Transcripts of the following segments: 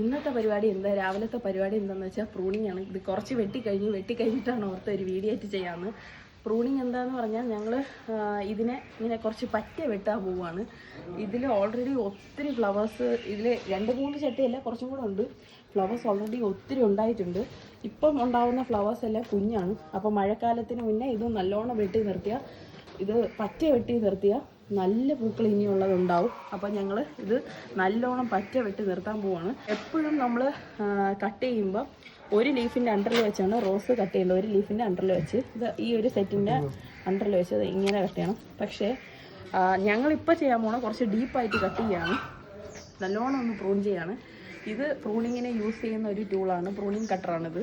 ഇന്നത്തെ പരിപാടി എന്താ, രാവിലത്തെ പരിപാടി എന്താണെന്ന് വെച്ചാൽ പ്രൂണിങ് ആണ്. ഇത് കുറച്ച് വെട്ടിക്കഴിഞ്ഞിട്ടാണ് ഓർത്ത് ഒരു വീഡിയോ ആയിട്ട് ചെയ്യാമെന്ന്. പ്രൂണിങ് എന്താണെന്ന് പറഞ്ഞാൽ ഞങ്ങൾ ഇതിനെ ഇങ്ങനെ കുറച്ച് പറ്റ വെട്ടാൻ പോവുകയാണ്. ഇതിൽ ഓൾറെഡി ഒത്തിരി ഫ്ലവേഴ്സ്, ഇതിൽ 2-3 ചട്ടിയല്ല കുറച്ചും കൂടെ ഉണ്ട്. ഫ്ലവേഴ്സ് ഓൾറെഡി ഒത്തിരി ഉണ്ടായിട്ടുണ്ട്. ഇപ്പം ഉണ്ടാകുന്ന ഫ്ലവേഴ്സ് എല്ലാം കുഞ്ഞാണ്. അപ്പോൾ മഴക്കാലത്തിന് മുന്നേ ഇത് നല്ലോണം വെട്ടി നിർത്തിയാൽ, ഇത് പറ്റ വെട്ടി നിർത്തിയാൽ നല്ല പൂക്കൾ ഇനിയുള്ളതുണ്ടാവും. അപ്പോൾ ഞങ്ങൾ ഇത് നല്ലോണം പറ്റ വെട്ടി നിർത്താൻ പോവാണ്. എപ്പോഴും നമ്മൾ കട്ട് ചെയ്യുമ്പോൾ ഒരു ലീഫിൻ്റെ അണ്ടറിൽ വെച്ചാണ് റോസ് കട്ട് ചെയ്യേണ്ടത്. ഒരു ലീഫിൻ്റെ അണ്ടറിൽ വെച്ച് ഇത് ഈ ഒരു സെറ്റിൻ്റെ അണ്ടറിൽ വെച്ച് അത് ഇങ്ങനെ കട്ട് ചെയ്യണം. പക്ഷേ ഞങ്ങളിപ്പോൾ ചെയ്യാൻ പോകണം കുറച്ച് ഡീപ്പായിട്ട് കട്ട് ചെയ്യാണ്, നല്ലോണം ഒന്ന് പ്രൂൺ ചെയ്യാണ്. ഇത് പ്രൂണിങ്ങിനെ യൂസ് ചെയ്യുന്ന ഒരു ടൂളാണ്, പ്രൂണിങ് കട്ടറാണിത്.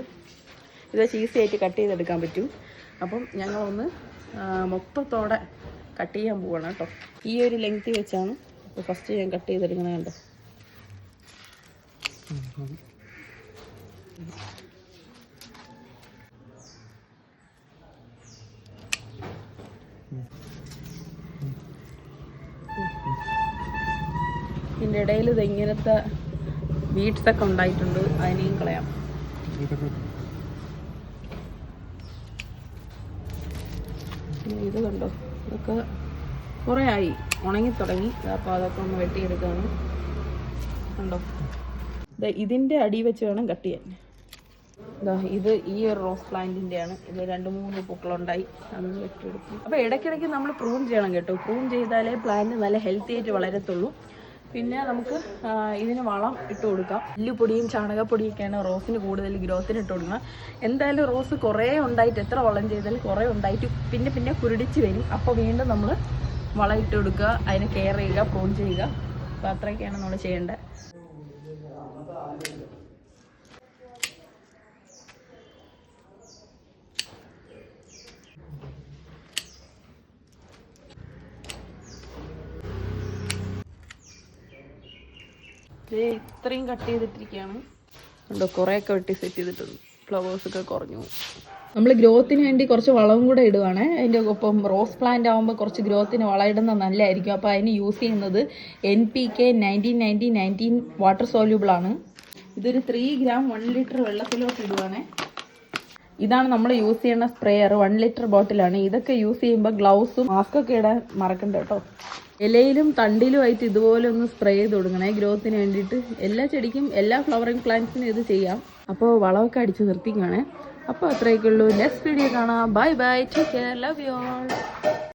ഇത് ഈസി ആയിട്ട് കട്ട് ചെയ്തെടുക്കാൻ പറ്റും. അപ്പം ഞങ്ങളൊന്ന് മൊത്തത്തോടെ കട്ട് ചെയ്യാൻ പോവാണ് കേട്ടോ. ഈ ഒരു ലെങ്തി വെച്ചാണ് അപ്പോൾ ഫസ്റ്റ് ഞാൻ കട്ട് ചെയ്തെടുക്കണേ. കണ്ടോ, ഇതിൻ്റെ ഇടയിൽ ഇത് ഇങ്ങനത്തെ ബീഡ്സൊക്കെ ഉണ്ടായിട്ടുണ്ട്, അതിനെയും കളയാം. ഇത് കണ്ടോ, ഇതൊക്കെ കുറേ ആയി ഉണങ്ങി തുടങ്ങി. അപ്പോൾ അതൊക്കെ ഒന്ന് വെട്ടിയെടുക്കുകയാണ്. കണ്ടോ, ഇതിൻ്റെ അടി വെച്ച് വേണം കട്ട് ചെയ്യാൻ. ഇത് ഈ ഒരു റോസ് പ്ലാന്റിൻ്റെയാണ്. ഇത് 2-3 പൂക്കളുണ്ടായി, അതൊന്ന് വെട്ടിയെടുക്കും. അപ്പോൾ ഇടയ്ക്കിടയ്ക്ക് നമ്മൾ പ്രൂൺ ചെയ്യണം കേട്ടോ. പ്രൂൺ ചെയ്താലേ പ്ലാന്റ് നല്ല ഹെൽത്തി ആയിട്ട് വളരത്തുള്ളൂ. പിന്നെ നമുക്ക് ഇതിന് വളം ഇട്ട് കൊടുക്കാം. എല്ലുപൊടിയും ചാണകപ്പൊടിയൊക്കെയാണ് റോസിന് കൂടുതൽ ഗ്രോത്തിന് ഇട്ട് കൊടുക്കുക. എന്തായാലും റോസ് കുറേ ഉണ്ടായിട്ട്, എത്ര വളം ചെയ്താലും കുറേ ഉണ്ടായിട്ട് പിന്നെ കുരുടിച്ച് വരും. അപ്പോൾ വീണ്ടും നമ്മൾ വളം ഇട്ട് കൊടുക്കുക, അതിനെ കെയർ ചെയ്യുക, പ്രൂൺ ചെയ്യുക. അപ്പോൾ അത്രയൊക്കെയാണ് നമ്മൾ ചെയ്യേണ്ടത്. ഇത്രയും കട്ട് ചെയ്തിട്ടിരിക്കുകയാണ്. ഉണ്ടോ, കുറേയൊക്കെ വെട്ടി സെറ്റ് ചെയ്തിട്ടുണ്ട്. ഫ്ലവേഴ്സൊക്കെ കുറഞ്ഞു. നമ്മൾ ഗ്രോത്തിന് വേണ്ടി കുറച്ച് വളവും കൂടെ ഇടുവാണ്. അതിൻ്റെ ഒപ്പം റോസ് പ്ലാന്റ് ആകുമ്പോൾ കുറച്ച് ഗ്രോത്തിന് വളം ഇടുന്നത് നല്ലതായിരിക്കും. അപ്പോൾ അതിന് യൂസ് ചെയ്യുന്നത് NPK 19-19 വാട്ടർ സോല്യൂബിൾ ആണ്. ഇതൊരു 3 ഗ്രാം 1 ലിറ്റർ വെള്ളത്തിലോട്ട് ഇടുവാണ്. ഇതാണ് നമ്മൾ യൂസ് ചെയ്യുന്ന സ്പ്രേയർ, 1 ലിറ്റർ ബോട്ടിലാണ്. ഇതൊക്കെ യൂസ് ചെയ്യുമ്പോൾ ഗ്ലൗസും മാസ്കൊക്കെ ഇടാൻ മറക്കണ്ട കേട്ടോ. ഇലയിലും തണ്ടിലുമായിട്ട് ഇതുപോലെ ഒന്ന് സ്പ്രേ ചെയ്ത് കൊടുക്കണേ ഗ്രോത്തിന് വേണ്ടിയിട്ട്. എല്ലാ ചെടിക്കും, എല്ലാ ഫ്ലവറിങ് പ്ലാന്റ്സിനും ഇത് ചെയ്യാം. അപ്പോൾ വളമൊക്കെ അടിച്ച് നിർത്തിക്കുകയാണേ. അപ്പോൾ അത്രയൊക്കെ ഉള്ളൂ. നെക്സ്റ്റ് വീഡിയോ കാണാം. Bye bye, take care, love you all.